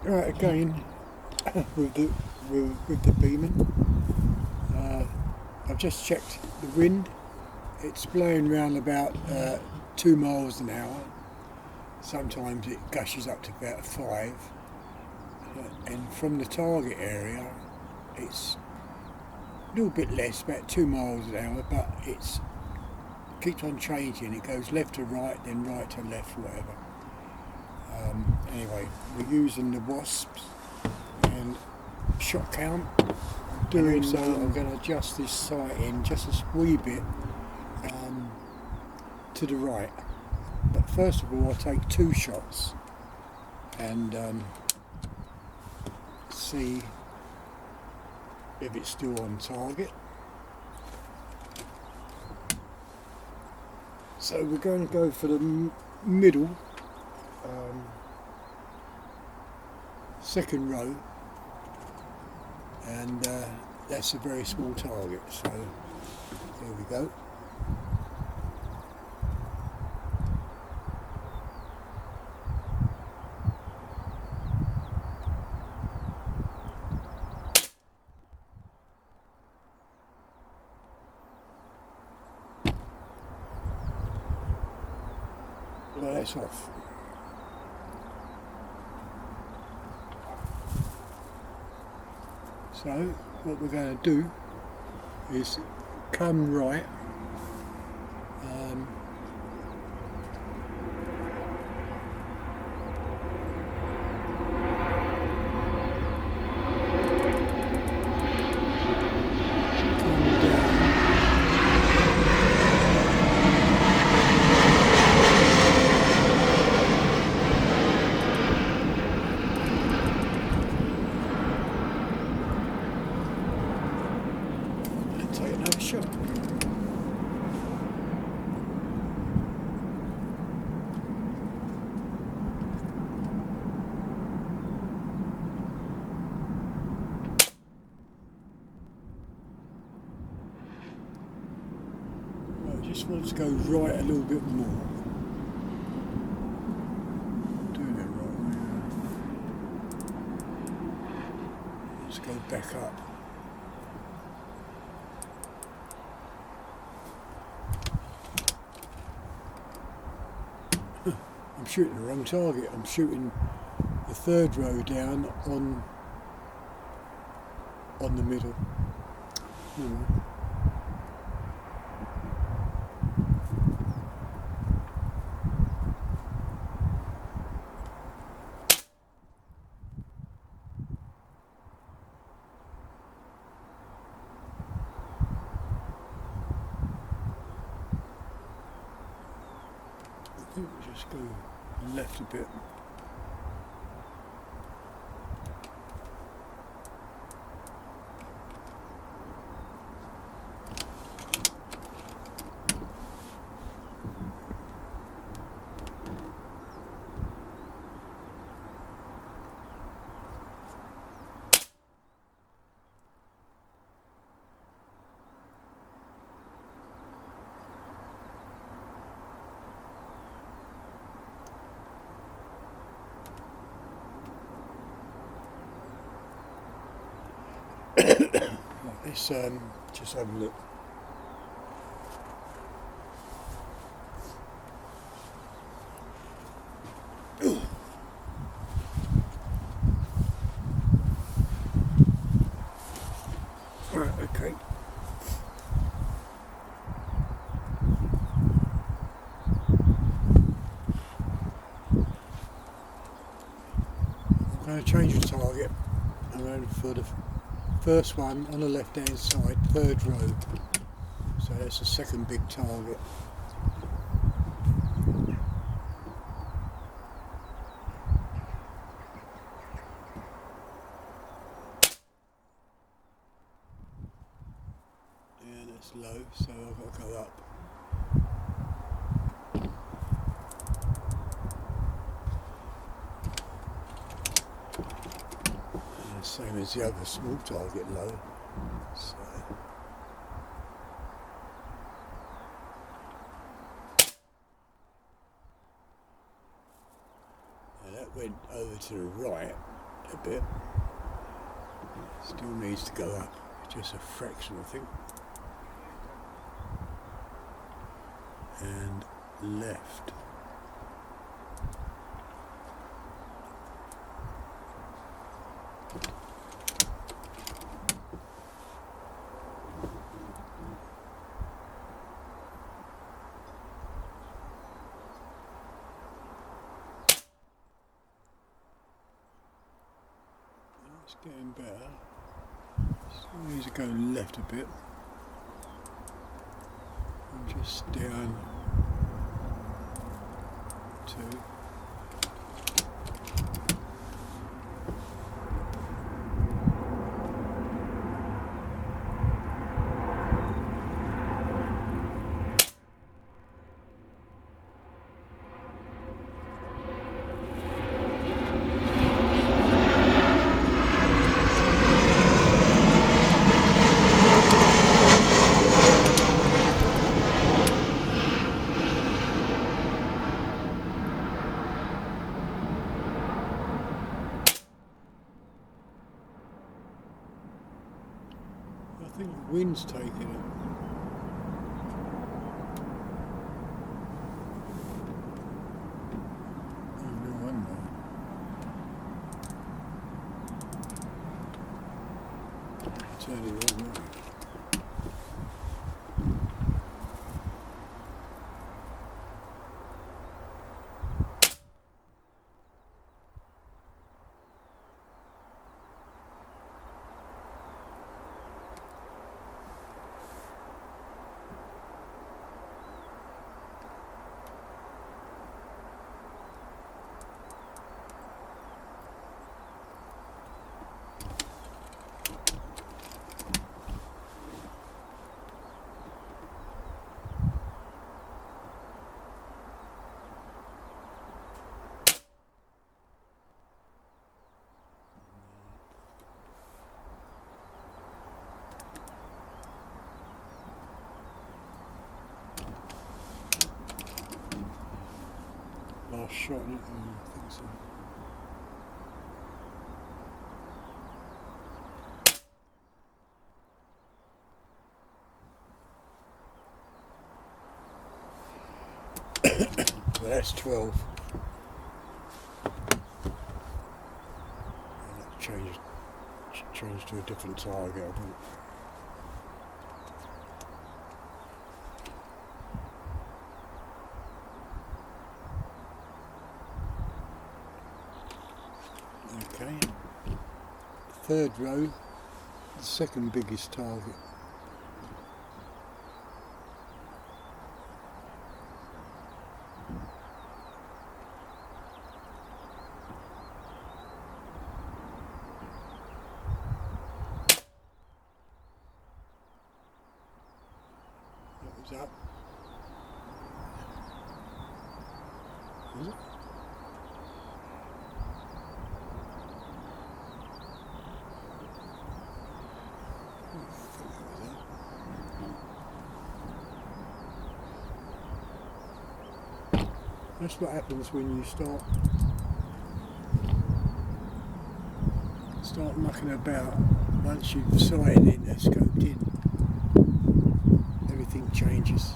Right, again with the Beeman. I've just checked the wind. It's blowing around about 2 miles an hour. Sometimes it gushes up to about 5. And from the target area, it's a little bit less, about 2 miles an hour, but it keeps on changing. It goes left to right, then right to left, whatever. Anyway, we're using the wasps and shot count. Doing so, I'm going to adjust this sight in just a wee bit to the right. But first of all, I'll take 2 shots and see if it's still on target. So we're going to go for the middle, second row, and that's a very small target, so here we go. Well, that's off. So what we're going to do is come right, come down, and take another shot. I just want to go right a little bit more. Doing it right now. Let's go back up. I'm shooting the wrong target. I'm shooting the third row down on the middle. I think we'll just go left a bit. Let's just have a look. Right, okay. I'm going to change the target. I'm going for the first one on the left hand side, third row. So that's the second big target. And it's low, so I've got to go up. And the same as the other small target, low. So and that went over to the right, a bit. Still needs to go up, just a fraction I think. And left. It's getting better. Still needs to go left a bit. And just down to I think the wind's taking it. Oh, no wonder. Turn it wrong way. Last shot, I think so. Well, that's 12. And that changed to a different target, I think. Okay, third row, the second biggest target. That was up. Is it? That's what happens when you start mucking about. Once you've sighted in, scoped in, everything changes.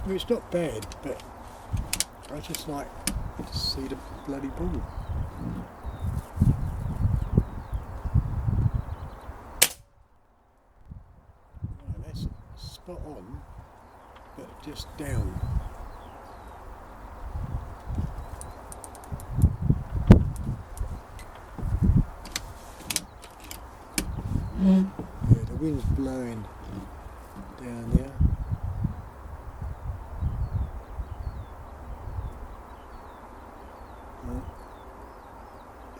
Well, it's not bad, but I just like to see the bloody ball. Right, that's spot on, but just down. Yeah, the wind's blowing down there. Oh,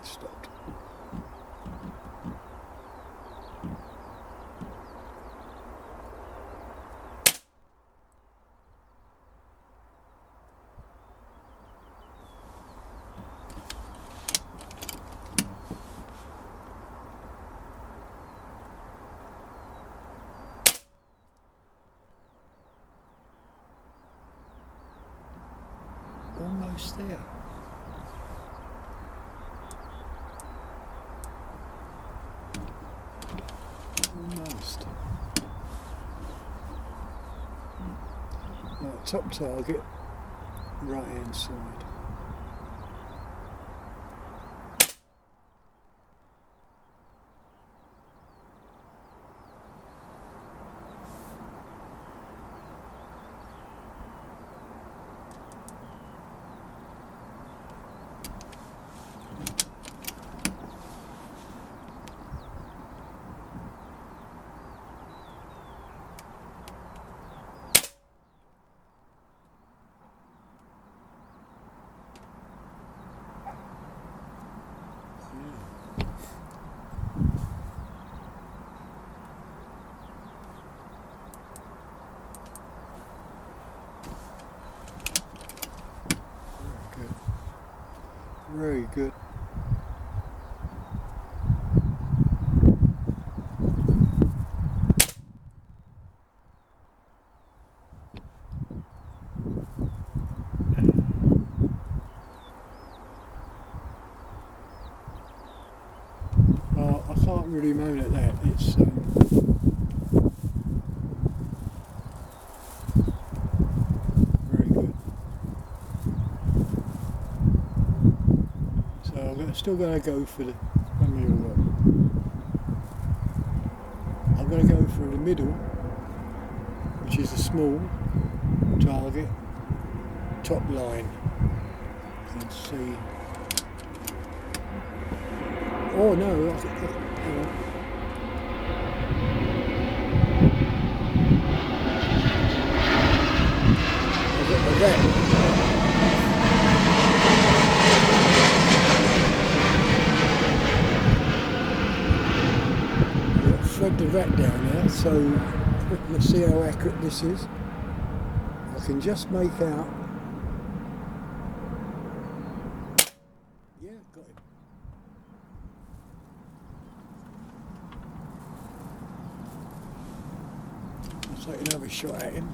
it stopped. Almost there. Almost. Right, top target, right hand side. Very good. I can't really moan at that. It's very good. So I'm still going to go for the. I'm going to go for the middle, which is a small target, top line, and see. Oh no! Hang on. I've got the rat. Thread the rat down there, so let's see how accurate this is. I can just make out. Yeah, got it. Let's take another shot at him.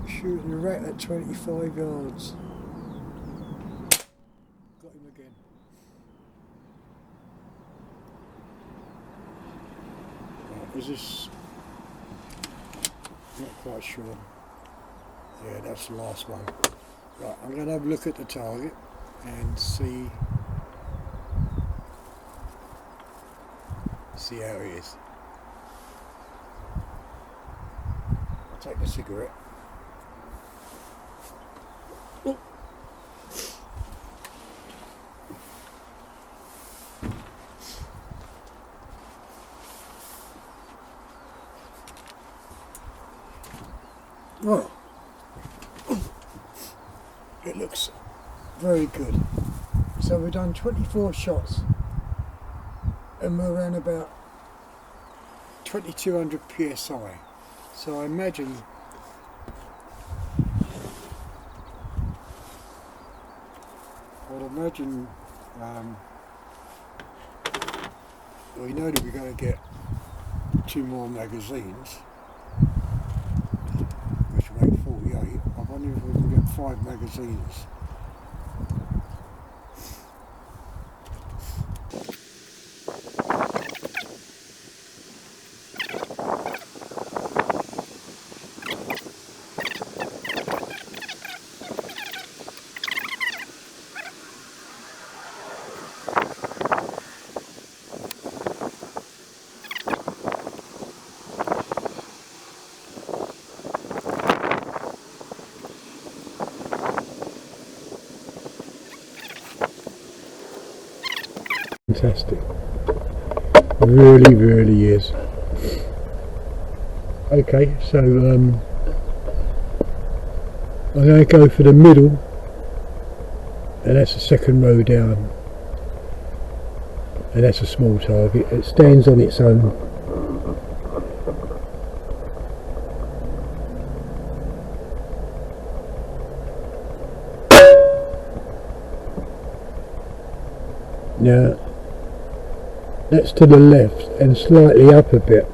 Shooting the rat at 25 yards. Got him again. Was this? Not quite sure. Yeah, that's the last one. Right, I'm going to have a look at the target and see how it is. I'll take the cigarette. Oh. Well, it looks very good. So we've done 24 shots and we're around about 2200 psi. So I imagine we know that we're going to get 2 more magazines, which will make 48. I wonder if we can get 5 magazines. fantastic. Really, really is. Okay, so I'm going to go for the middle, and that's the second row down, and that's a small target. It stands on its own. Now that's to the left and slightly up a bit.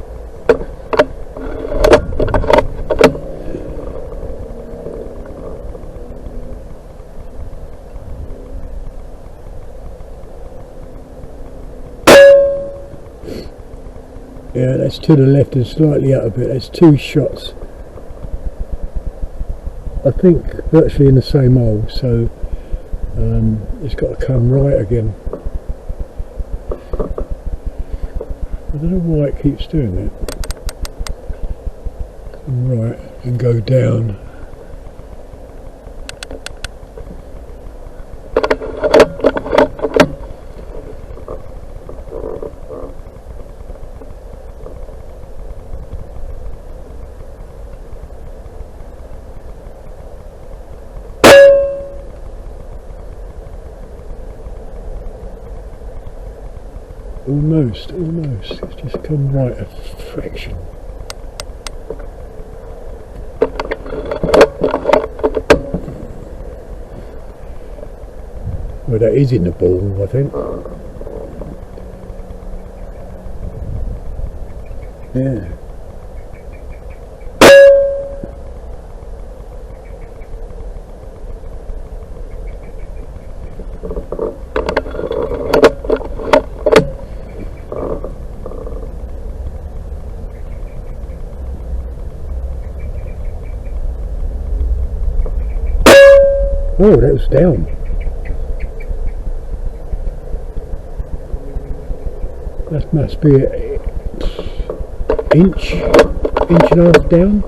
Yeah, that's to the left and slightly up a bit. That's two shots, I think, virtually in the same hole, so it's got to come right again. I don't know why it keeps doing that. Come right and go down. Almost, it's just come right a fraction. Well, that is in the ball, I think. Yeah. Oh, that was down. That must be an inch and a half down.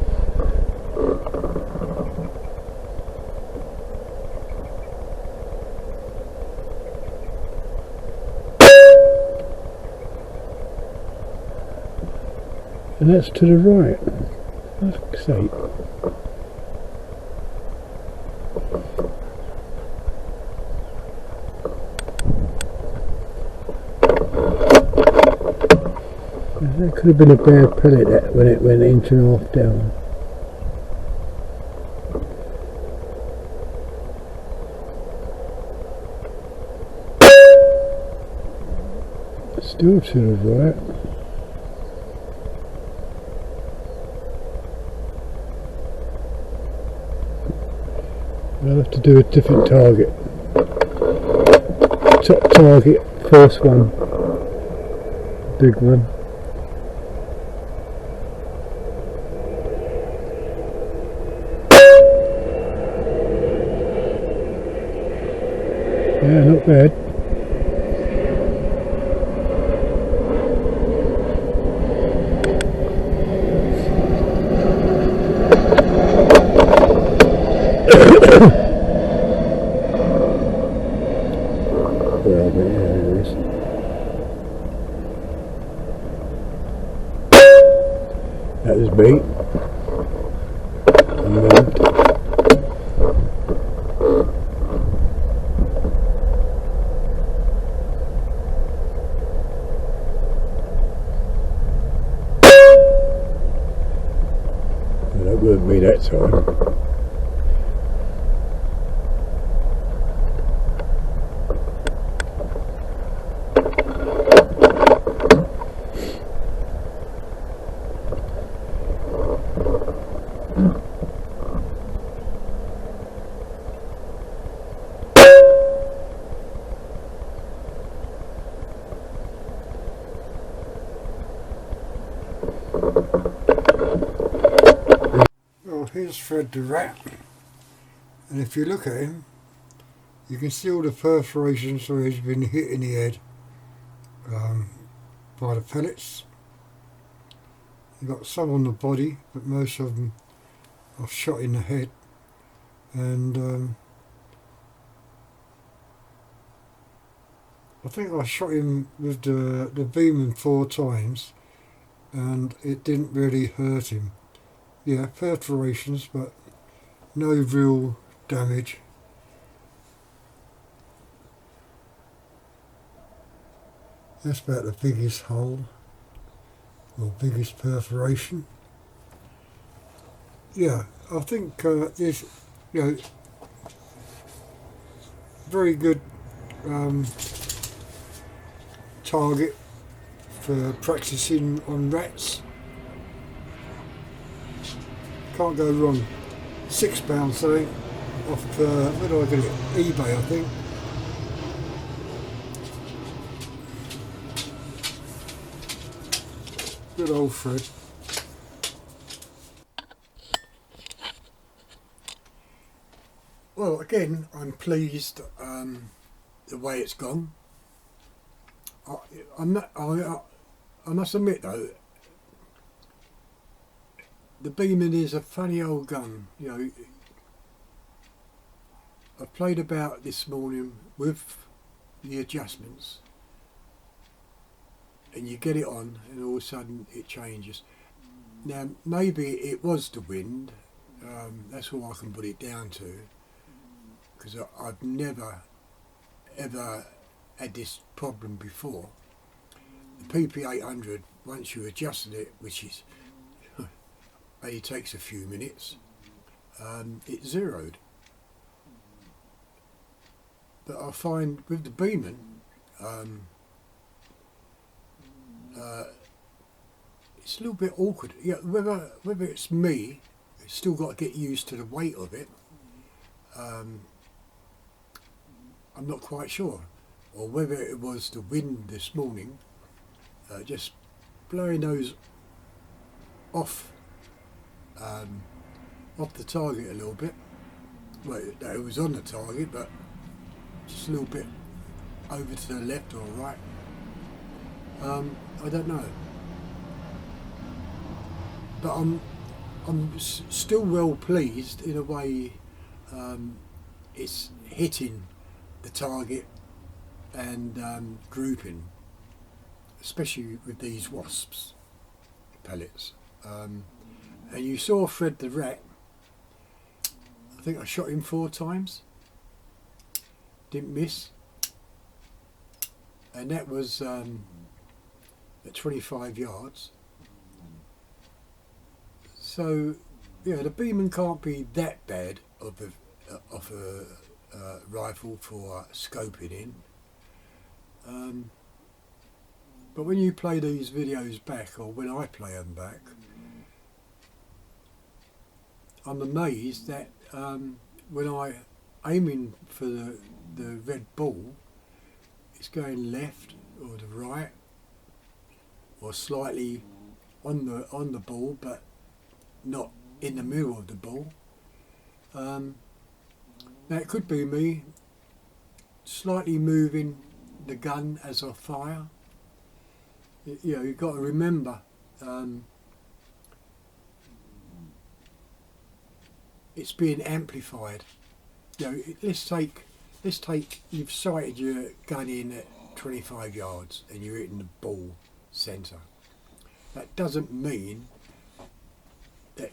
And that's to the right. Fuck's sake. That could have been a bare pellet that when it went inch and a half down. Still to the right. I'll have to do a different target. Top target, first one. Big one. Yeah, not bad. Well, there it is. That was bait. That wouldn't be that time. Well, here's Fred the Rat, and if you look at him, you can see all the perforations where he's been hit in the head by the pellets. You've got some on the body, but most of them are shot in the head, and I think I shot him with the Beeman 4 times, and it didn't really hurt him. Yeah, perforations, but no real damage. That's about the biggest hole, or biggest perforation. Yeah, I think this, very good target for practicing on rats. Can't go wrong. £6 something off, where do I get it? eBay, I think. Good old Fred. Well, again, I'm pleased the way it's gone. I must admit though, the Beeman is a funny old gun. I've played about this morning with the adjustments, and you get it on, and all of a sudden it changes. Now, maybe it was the wind. That's all I can put it down to, because I've never ever had this problem before. The PP800, once you adjusted it, which is only takes a few minutes, it's zeroed. But I find with the Beeman, it's a little bit awkward. Yeah, whether it's me, it's still got to get used to the weight of it. I'm not quite sure, or whether it was the wind this morning, just blowing those off the target a little bit. Well, it was on the target, but just a little bit over to the left or right. I don't know, but I'm still well pleased in a way. It's hitting the target and grouping, especially with these wasps pellets. And you saw Fred the rat. I think I shot him 4 times, didn't miss, and that was at 25 yards. So the Beeman can't be that bad of a rifle for scoping in. But when you play these videos back, or when I play them back, I'm amazed that when I'm aiming for the red ball, it's going left or the right, or slightly on the ball, but not in the middle of the ball. Now it could be me slightly moving the gun as I fire. You've got to remember, it's being amplified. Let's take you've sighted your gun in at 25 yards and you're hitting the ball centre. That doesn't mean that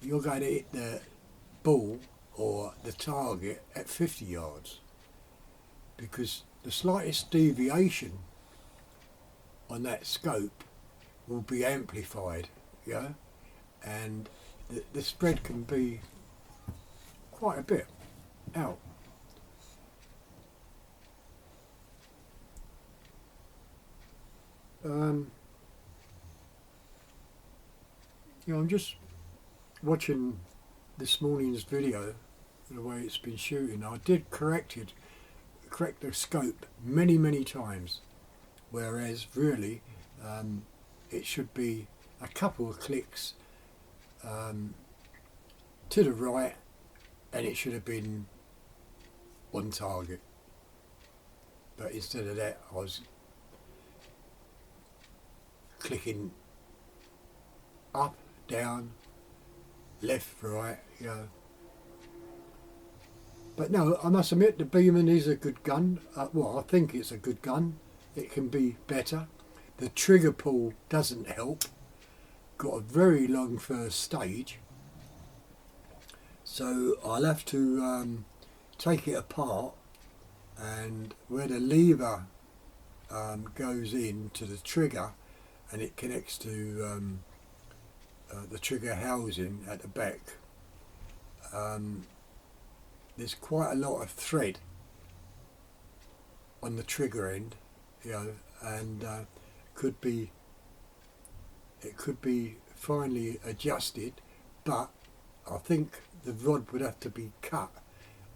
you're going to hit the ball or the target at 50 yards, because the slightest deviation on that scope will be amplified, and the spread can be quite a bit out. I'm just watching this morning's video, the way it's been shooting. I did correct the scope many times, whereas really it should be a couple of clicks to the right, and it should have been on target. But instead of that, I was clicking up, down, left, right, But no, I must admit the Beeman is a good gun. Well, I think it's a good gun. It can be better. The trigger pull doesn't help. Got a very long first stage. So I'll have to take it apart, and where the lever goes in to the trigger and it connects to the trigger housing at the back, there's quite a lot of thread on the trigger end, you know, and it could be finely adjusted, but I think the rod would have to be cut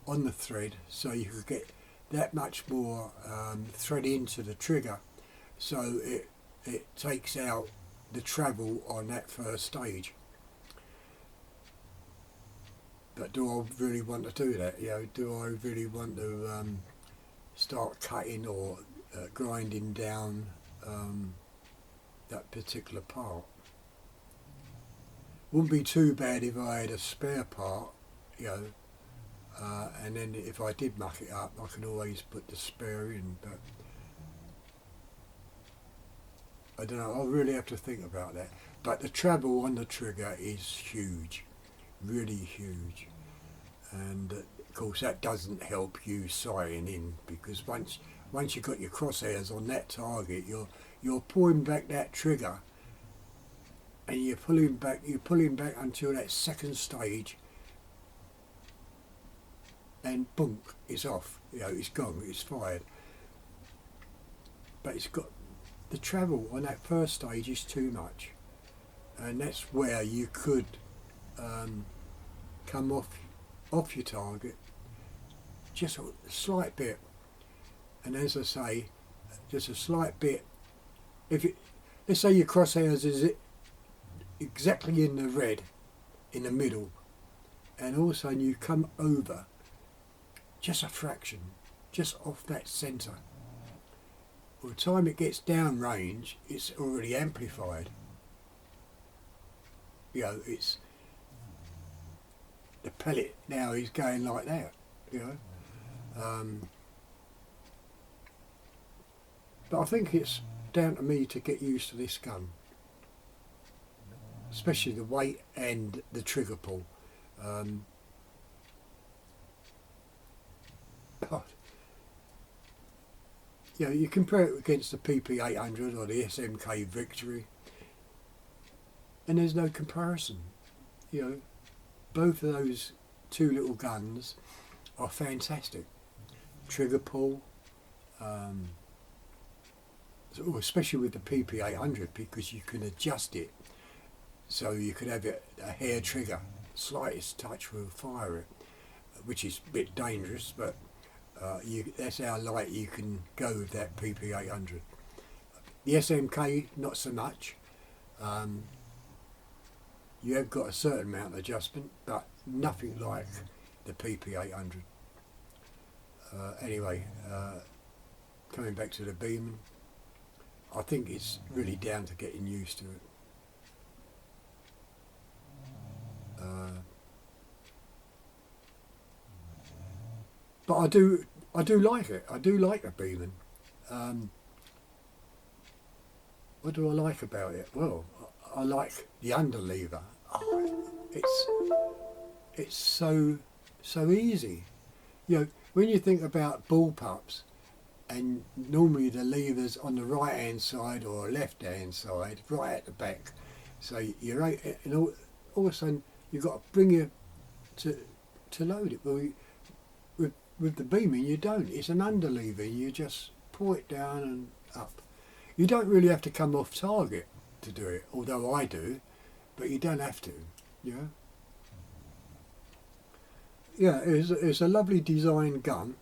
on the thread so you could get that much more thread into the trigger, so it takes out the travel on that first stage. But do I really want to do that? You know, do I really want to start cutting or grinding down that particular part? Wouldn't be too bad if I had a spare part, you know, and then if I did muck it up, I can always put the spare in. But I don't know, I'll really have to think about that. But the travel on the trigger is huge, really huge. And of course that doesn't help you sighting in, because once you've got your crosshairs on that target, you're pulling back that trigger, and you're pulling back until that second stage, and boom, it's off. You know, it's gone, it's fired. But it's got the travel on that first stage is too much, and that's where you could come off your target just a slight bit. And as I say, just a slight bit. Let's say your crosshairs is exactly in the red, in the middle, and all of a sudden you come over just a fraction, just off that centre. By the time it gets down range, it's already amplified. You know, it's the pellet now is going like that. You know, but I think it's down to me to get used to this gun, especially the weight and the trigger pull. You know, you compare it against the PP800 or the SMK Victory, and there's no comparison. You know, both of those two little guns are fantastic. Trigger pull, especially with the PP800, because you can adjust it so you could have it a hair trigger, slightest touch will fire it, which is a bit dangerous, but that's how light you can go with that PP800. The SMK, not so much. You have got a certain amount of adjustment, but nothing like the PP800. Anyway, coming back to the Beeman, I think it's really down to getting used to it. But I do like it. I do like a Beeman. What do I like about it? Well, I like the underlever. Oh, it's so easy. You know, when you think about bullpups, and normally the lever's on the right hand side or left hand side, right at the back. So you're right, and all of a sudden you've got to bring it to load it. Well, with the Beeman you don't. It's an underlever. You just pull it down and up. You don't really have to come off target to do it, although I do, but you don't have to. You know. Yeah, it's a lovely design gun,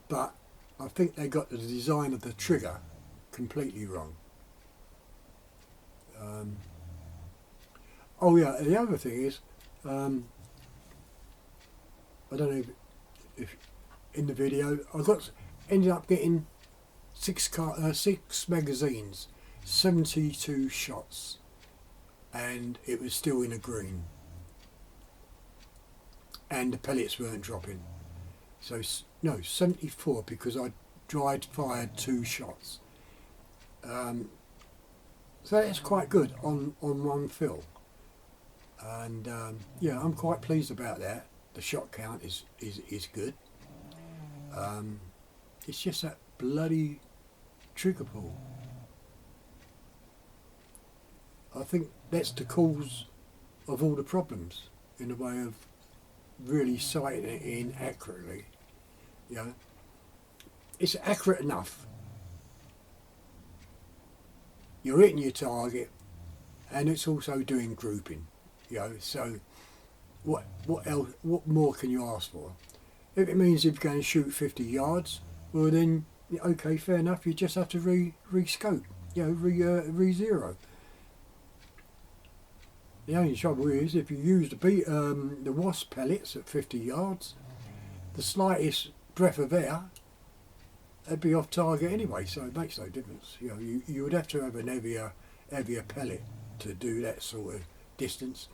but I think they got the design of the trigger completely wrong. Oh yeah, the other thing is, I don't know if in the video I ended up getting six magazines, 72 shots, and it was still in a green. and the pellets weren't dropping. So no, 74 because I fired 2 shots. So that's quite good on one fill. And yeah, I'm quite pleased about that. The shot count is good. It's just that bloody trigger pull. I think that's the cause of all the problems in the way of really sighting it in accurately. You know, it's accurate enough. You're hitting your target, and it's also doing grouping. You know, so what else? What more can you ask for? If it means if you're going to shoot 50 yards, well then, okay, fair enough. You just have to re-scope, re-zero. The only trouble is if you use the wasp pellets at 50 yards, the slightest breath of air, they'd be off target anyway. So it makes no difference. You know, you would have to have an heavier pellet to do that sort of distance.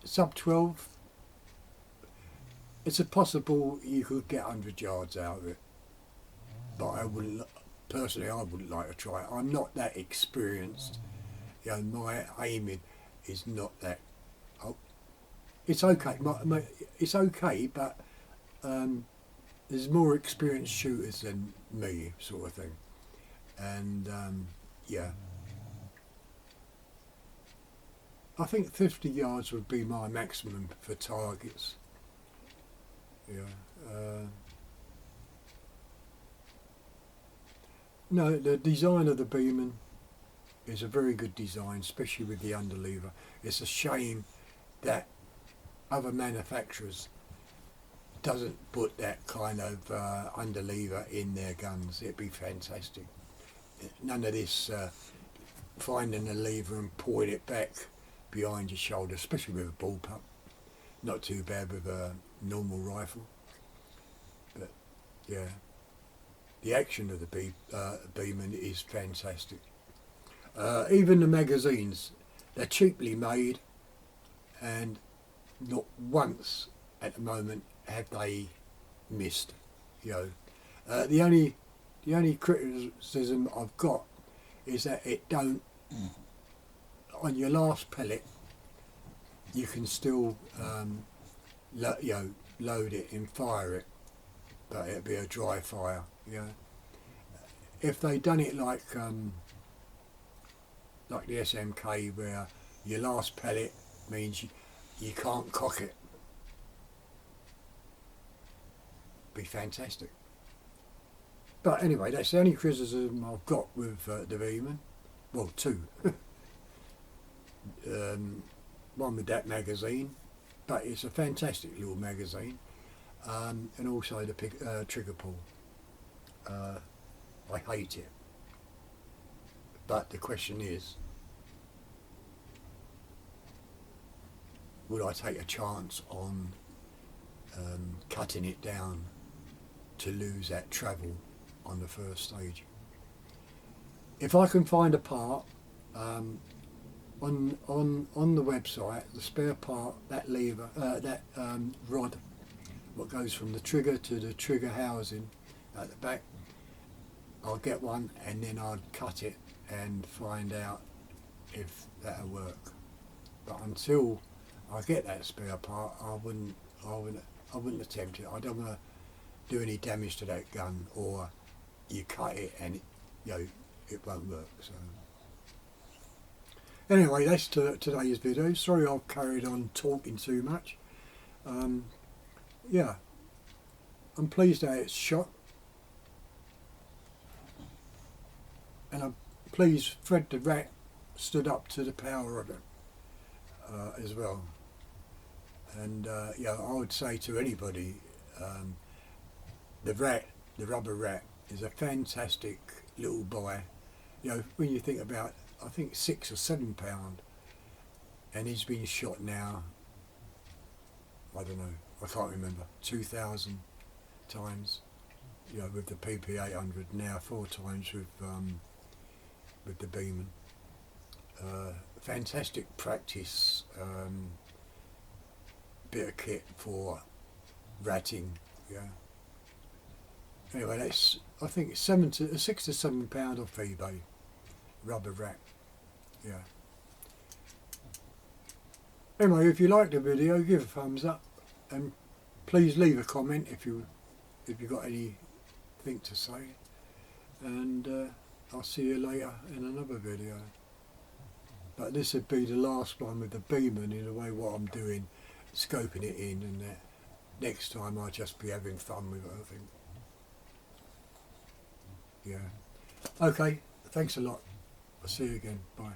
Sub 12. It's a possible you could get 100 yards out of it, but I wouldn't like to try it. I'm not that experienced. You know, my aiming is not that. Oh, it's okay. It's okay, but there's more experienced shooters than me, sort of thing. And yeah, I think 50 yards would be my maximum for targets. Yeah. No, the design of the Beeman is a very good design, especially with the underlever. It's a shame that other manufacturers doesn't put that kind of underlever in their guns. It'd be fantastic. None of this finding a lever and pulling it back behind your shoulder, especially with a bullpup. Not too bad with a normal rifle, but yeah. The action of the Beeman is fantastic. Even the magazines, they're cheaply made, and not once at the moment have they missed. You know, the only criticism I've got is that it don't. On your last pellet, you can still load it and fire it, but it'll be a dry fire. Yeah. If they done it like the SMK, where your last pellet means you can't cock it, be fantastic. But anyway, that's the only criticism I've got with the Beeman. Well, 2. One with that magazine, but it's a fantastic little magazine, and also the trigger pull. I hate it, but the question is, would I take a chance on cutting it down to lose that travel on the first stage? If I can find a part on the website, the spare part, that lever, that rod, what goes from the trigger to the trigger housing at the back, I'll get one and then I'd cut it and find out if that'll work. But until I get that spare part, I wouldn't attempt it. I don't want to do any damage to that gun, or you cut it and it won't work. So anyway, that's today's video. Sorry I've carried on talking too much. Yeah, I'm pleased that it's shot, and I'm pleased Fred the Rat stood up to the power of it as well. And yeah, I would say to anybody, the rubber rat is a fantastic little boy. You know, when you think about, I think 6 or 7 pound, and he's been shot now, I don't know, I can't remember, 2,000 times, you know, with the PP800, now 4 times with the Beeman. fantastic practice bit of kit for ratting. Yeah. Anyway, that's, I think it's £6 to £7 off eBay. Rubber rat. Yeah. Anyway, if you liked the video, give a thumbs up, and please leave a comment if you got anything to say. And I'll see you later in another video. But this would be the last one with the Beeman, in a way, what I'm doing, scoping it in, and that next time I'll just be having fun with it, I think. Yeah. Okay, thanks a lot. I'll see you again. Bye.